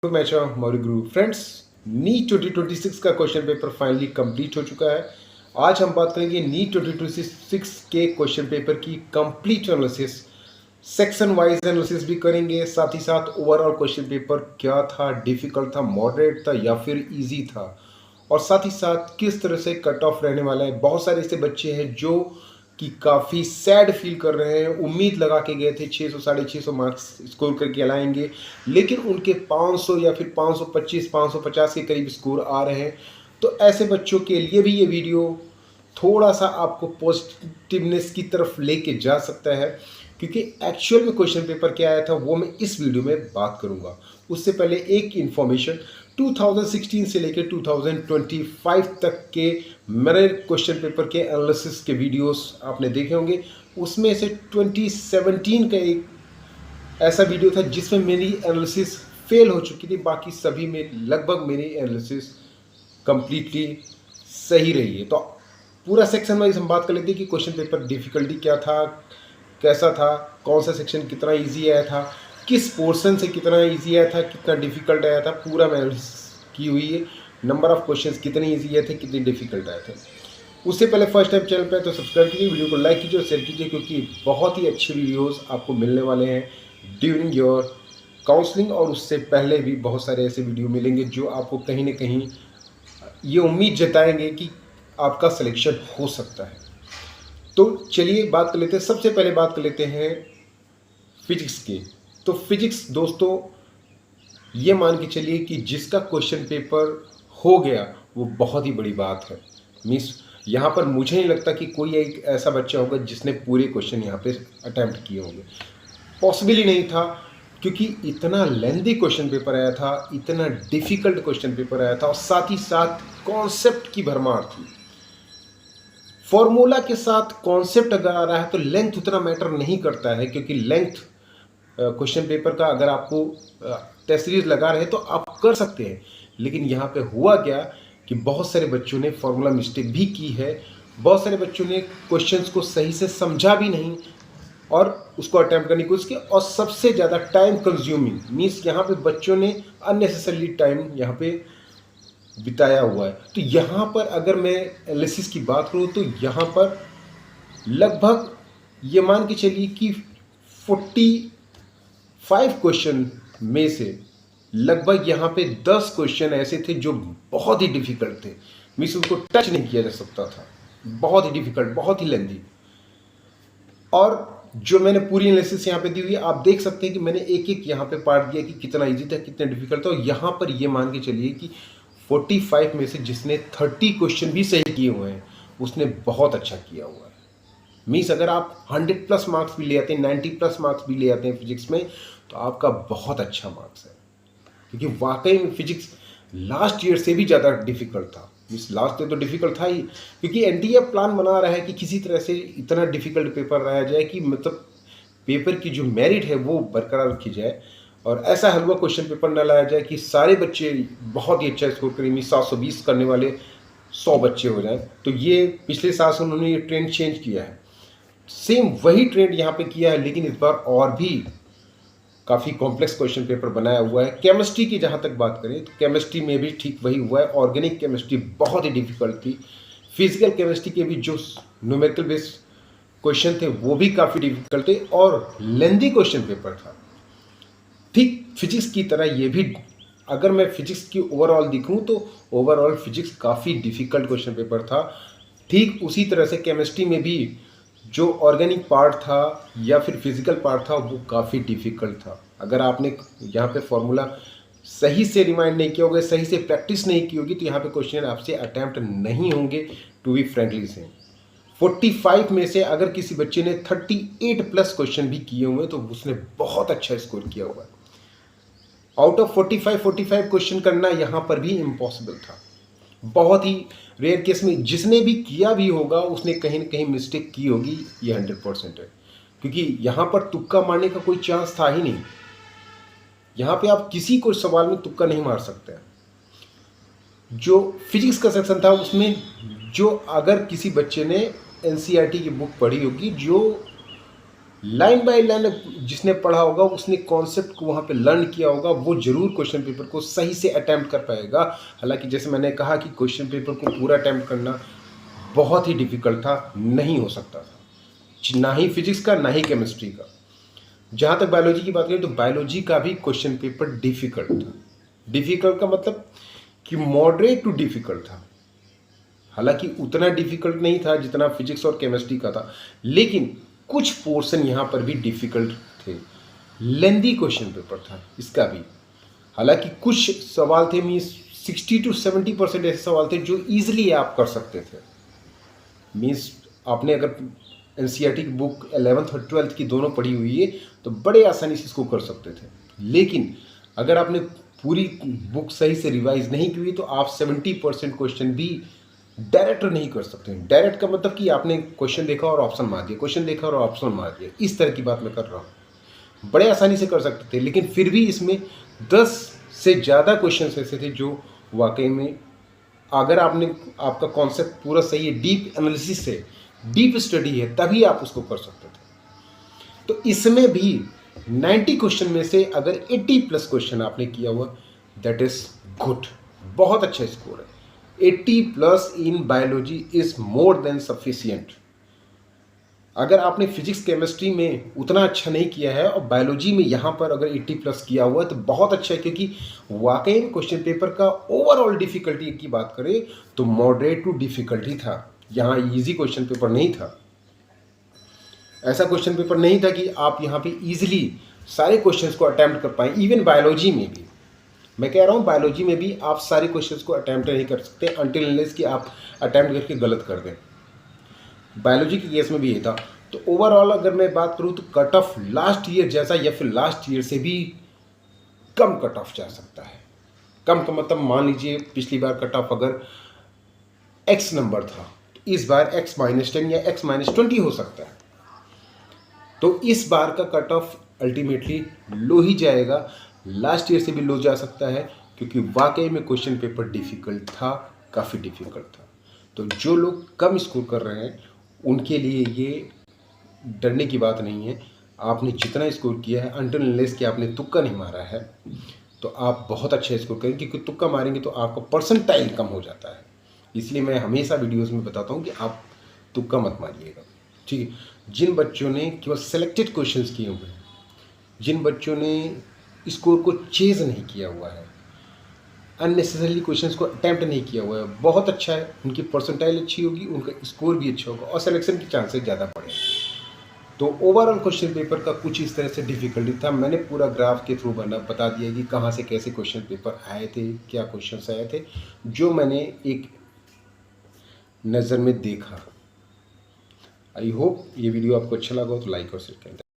To match Maurya Guru friends. NEET 2026 का question paper finally complete हो चुका है। आज हम बात करेंगे नीट 2026 के क्वेश्चन पेपर की complete analysis, section wise analysis भी करेंगे। साथ ही साथ ओवरऑल क्वेश्चन पेपर क्या था, डिफिकल्ट था, मॉडरेट था या फिर इजी था, और साथ ही साथ किस तरह से कट ऑफ रहने वाला है। बहुत सारे ऐसे बच्चे हैं जो कि काफ़ी सैड फील कर रहे हैं, उम्मीद लगा के गए थे 600 650 मार्क्स स्कोर करके लाएंगे, लेकिन उनके 500 या फिर 525 550 के करीब स्कोर आ रहे हैं। तो ऐसे बच्चों के लिए भी ये वीडियो थोड़ा सा आपको पॉजिटिवनेस की तरफ लेके जा सकता है, क्योंकि एक्चुअल में क्वेश्चन पेपर क्या आया था वो मैं इस वीडियो में बात करूंगा। उससे पहले एक इन्फॉर्मेशन, 2016 से लेकर 2025 तक के मेरे क्वेश्चन पेपर के एनालिसिस के वीडियोस आपने देखे होंगे। उसमें से 2017 का एक ऐसा वीडियो था जिसमें मेरी एनालिसिस फेल हो चुकी थी, बाकी सभी में लगभग मेरी एनालिसिस कंप्लीटली सही रही है। तो पूरा सेक्शन वाइज हम बात कर लेते हैं कि क्वेश्चन पेपर डिफिकल्टी क्या था, कैसा था, कौन सा सेक्शन कितना इजी आया था, किस पोर्शन से कितना इजी आया था, कितना डिफिकल्ट आया था, पूरा मैंने की हुई है। नंबर ऑफ क्वेश्चंस कितने इजी आए थे, कितने डिफिकल्ट आए थे। उससे पहले फर्स्ट टाइम चैनल पे है तो सब्सक्राइब कीजिए, वीडियो को लाइक कीजिए और शेयर कीजिए, क्योंकि बहुत ही अच्छे वीडियोस आपको मिलने वाले हैं ड्यूरिंग योर काउंसलिंग। और उससे पहले भी बहुत सारे ऐसे वीडियो मिलेंगे जो आपको कहीं ना कहीं ये उम्मीद जताएंगे कि आपका सिलेक्शन हो सकता है। तो चलिए बात कर लेते हैं। सबसे पहले बात कर लेते हैं फिजिक्स की। तो फिजिक्स दोस्तों, ये मान के चलिए कि जिसका क्वेश्चन पेपर हो गया वो बहुत ही बड़ी बात है। मीन्स यहाँ पर मुझे नहीं लगता कि कोई एक ऐसा बच्चा होगा जिसने पूरे क्वेश्चन यहाँ पे अटैम्प्ट किए होंगे। पॉसिबल ही नहीं था, क्योंकि इतना लेंथी क्वेश्चन पेपर आया था, इतना डिफिकल्ट क्वेश्चन पेपर आया था, और साथ ही साथ कॉन्सेप्ट की भरमार थी। फॉर्मूला के साथ कॉन्सेप्ट अगर आ रहा है तो लेंथ उतना मैटर नहीं करता है, क्योंकि लेंथ क्वेश्चन पेपर का अगर आपको टेस्ट सीरीज लगा रहे हैं तो आप कर सकते हैं। लेकिन यहाँ पे हुआ क्या कि बहुत सारे बच्चों ने फॉर्मूला मिस्टेक भी की है, बहुत सारे बच्चों ने क्वेश्चंस को सही से समझा भी नहीं और उसको अटैम्प्ट करने की कोशिश की, और सबसे ज़्यादा टाइम कंज्यूमिंग मीन्स यहाँ पे बच्चों ने अननेसेसरली टाइम यहाँ पे बिताया हुआ है। तो यहाँ पर अगर मैं एनालिसिस की बात करूँ तो यहाँ पर लगभग ये मान के चलिए कि 45 क्वेश्चन में से लगभग यहाँ पे 10 क्वेश्चन ऐसे थे जो बहुत ही डिफिकल्ट थे, मीन्स उनको टच नहीं किया जा सकता था, बहुत ही डिफिकल्ट, बहुत ही लेंथी। और जो मैंने पूरी एनालिसिस यहाँ पे दी हुई है, आप देख सकते हैं कि मैंने एक एक यहाँ पे पार्ट दिया कि कितना इजी था, कितना डिफिकल्ट था। और यहाँ पर ये मान के चलिए कि 45 में से जिसने 30 क्वेश्चन भी सही किए हुए हैं उसने बहुत अच्छा किया हुआ है। मीन्स अगर आप 100 प्लस मार्क्स भी ले आते हैं, 90 प्लस मार्क्स भी ले आते हैं फिजिक्स में, तो आपका बहुत अच्छा मार्क्स है। क्योंकि वाकई में फिजिक्स लास्ट ईयर से भी ज़्यादा डिफिकल्ट था। मीन्स लास्ट ईयर तो डिफिकल्ट था ही, क्योंकि एनटीए प्लान बना रहा है कि किसी तरह से इतना डिफिकल्ट पेपर लाया जाए कि मतलब पेपर की जो मेरिट है वो बरकरार रखी जाए, और ऐसा हलवा क्वेश्चन पेपर ना लाया जाए कि सारे बच्चे बहुत ही अच्छा स्कोर करें, मीन्स 720 करने वाले 100 बच्चे हो जाए। तो ये पिछले साल से उन्होंने ये ट्रेंड चेंज किया है, सेम वही ट्रेंड यहाँ पे किया है, लेकिन इस बार और भी काफ़ी कॉम्प्लेक्स क्वेश्चन पेपर बनाया हुआ है। केमिस्ट्री की जहाँ तक बात करें तो केमिस्ट्री में भी ठीक वही हुआ है। ऑर्गेनिक केमिस्ट्री बहुत ही डिफिकल्ट थी, फिजिकल केमिस्ट्री के भी जो न्यूमेरिकल बेस्ड क्वेश्चन थे वो भी काफ़ी डिफिकल्ट थे और लेंथी क्वेश्चन पेपर था। ठीक फिजिक्स की तरह ये भी, अगर मैं फिजिक्स की ओवरऑल दिखूं तो ओवरऑल फिजिक्स काफ़ी डिफिकल्ट क्वेश्चन पेपर था। ठीक उसी तरह से केमिस्ट्री में भी जो ऑर्गेनिक पार्ट था या फिर फिजिकल पार्ट था वो काफ़ी डिफिकल्ट था। अगर आपने यहाँ पे फॉर्मूला सही से रिमाइंड नहीं किया होगा, सही से प्रैक्टिस नहीं की होगी, तो यहाँ पे क्वेश्चन आपसे अटैम्प्ट नहीं होंगे। टू बी फ्रेंकली से 45 में से अगर किसी बच्चे ने 38 प्लस क्वेश्चन भी किए हुए तो उसने बहुत अच्छा स्कोर किया हुआ है। आउट ऑफ 45 क्वेश्चन करना यहाँ पर भी इम्पॉसिबल था। बहुत ही रेयर केस में जिसने भी किया भी होगा उसने कहीं ना कहीं मिस्टेक की होगी, ये 100% है। क्योंकि यहाँ पर तुक्का मारने का कोई चांस था ही नहीं। यहाँ पे आप किसी को सवाल में तुक्का नहीं मार सकते हैं। जो फिजिक्स का सेक्शन था उसमें जो अगर किसी बच्चे ने एनसीईआरटी की बुक पढ़ी होगी, जो लाइन बाय लाइन जिसने पढ़ा होगा उसने कॉन्सेप्ट को वहाँ पे लर्न किया होगा, वो जरूर क्वेश्चन पेपर को सही से अटैम्प्ट कर पाएगा। हालांकि जैसे मैंने कहा कि क्वेश्चन पेपर को पूरा अटैम्प्ट करना बहुत ही डिफिकल्ट था, नहीं हो सकता था, ना ही फिजिक्स का ना ही केमिस्ट्री का। जहाँ तक बायोलॉजी की बात करें तो बायोलॉजी का भी क्वेश्चन पेपर डिफिकल्ट था। डिफिकल्ट का मतलब कि मॉडरेट टू डिफिकल्ट था। हालांकि उतना डिफिकल्ट नहीं था जितना फिजिक्स और केमिस्ट्री का था, लेकिन कुछ पोर्शन यहाँ पर भी डिफिकल्ट थे। लेंदी क्वेश्चन पेपर था इसका भी। हालांकि कुछ सवाल थे, मीन्स 60 to 70% ऐसे सवाल थे जो ईजिली आप कर सकते थे। मीन्स आपने अगर एनसीईआरटी की बुक 11th और 12th की दोनों पढ़ी हुई है तो बड़े आसानी से इसको कर सकते थे। लेकिन अगर आपने पूरी बुक सही से रिवाइज नहीं की हुई तो आप 70% क्वेश्चन भी डायरेक्ट नहीं कर सकते। डायरेक्ट का मतलब कि आपने क्वेश्चन देखा और ऑप्शन मार दिया, क्वेश्चन देखा और ऑप्शन मार दिया, इस तरह की बात मैं कर रहा हूँ। बड़े आसानी से कर सकते थे, लेकिन फिर भी इसमें 10 से ज़्यादा क्वेश्चन ऐसे थे जो वाकई में अगर आपका कॉन्सेप्ट पूरा सही है, डीप एनालिसिस है, डीप स्टडी है, तभी आप उसको कर सकते थे। तो इसमें भी 90 क्वेश्चन में से अगर 80+ क्वेश्चन आपने किया हुआ, दैट इज गुड, बहुत अच्छा स्कोर है। 80+ in biology is more than sufficient. अगर आपने फिजिक्स केमिस्ट्री में उतना अच्छा नहीं किया है और बायोलॉजी में यहाँ पर अगर 80+ किया हुआ है तो बहुत अच्छा है, क्योंकि वाकई में क्वेश्चन पेपर का ओवरऑल डिफिकल्टी की बात करें तो मॉडरेट टू डिफिकल्टी था। यहाँ इजी क्वेश्चन पेपर नहीं था। ऐसा क्वेश्चन पेपर नहीं था कि आप यहाँ पे इजीली सारे क्वेश्चंस को अटेम्प्ट कर पाएँ। इवन बायोलॉजी में भी मैं कह रहा हूँ, बायोलॉजी में भी आप सारे क्वेश्चंस को अटेम्प्ट नहीं कर सकते अनटिल अनलेस कि आप अटेम्प्ट करके गलत कर दें। बायोलॉजी के केस में भी ये था। तो ओवरऑल अगर मैं बात करूँ तो कट ऑफ लास्ट ईयर जैसा या फिर लास्ट ईयर से भी कम कट ऑफ जा सकता है। कम का मतलब मान लीजिए पिछली बार कट ऑफ अगर x नंबर था तो इस बार x-10 या x-20 हो सकता है। तो इस बार का कट ऑफ अल्टीमेटली लो ही जाएगा, लास्ट ईयर से भी लो जा सकता है, क्योंकि वाकई में क्वेश्चन पेपर डिफ़िकल्ट था, काफ़ी डिफ़िकल्ट था। तो जो लोग कम स्कोर कर रहे हैं उनके लिए ये डरने की बात नहीं है। आपने जितना स्कोर किया है, अनटिल अनलेस कि आपने तुक्का नहीं मारा है, तो आप बहुत अच्छा स्कोर करेंगे, क्योंकि तुक्का मारेंगे तो आपका परसेंटाइल कम हो जाता है। इसलिए मैं हमेशा वीडियोज़ में बताता हूँ कि आप तुक्का मत मारिएगा, ठीक है। जिन बच्चों ने केवल सेलेक्टेड क्वेश्चंस किए हुए हैं, जिन बच्चों ने स्कोर को चेज़ नहीं किया हुआ है, अननेसेसरली क्वेश्चंस को अटैम्प्ट नहीं किया हुआ है, बहुत अच्छा है, उनकी परसेंटाइल अच्छी होगी, उनका स्कोर भी अच्छा होगा और सिलेक्शन के चांसेस ज़्यादा बढ़े। तो ओवरऑल क्वेश्चन पेपर का कुछ इस तरह से डिफ़िकल्टी था। मैंने पूरा ग्राफ के थ्रू बता दिया कि कहाँ से कैसे क्वेश्चन पेपर आए थे, क्या क्वेश्चंस आए थे, जो मैंने एक नज़र में देखा। आई होप ये वीडियो आपको अच्छा लगा हो तो लाइक और शेयर करें।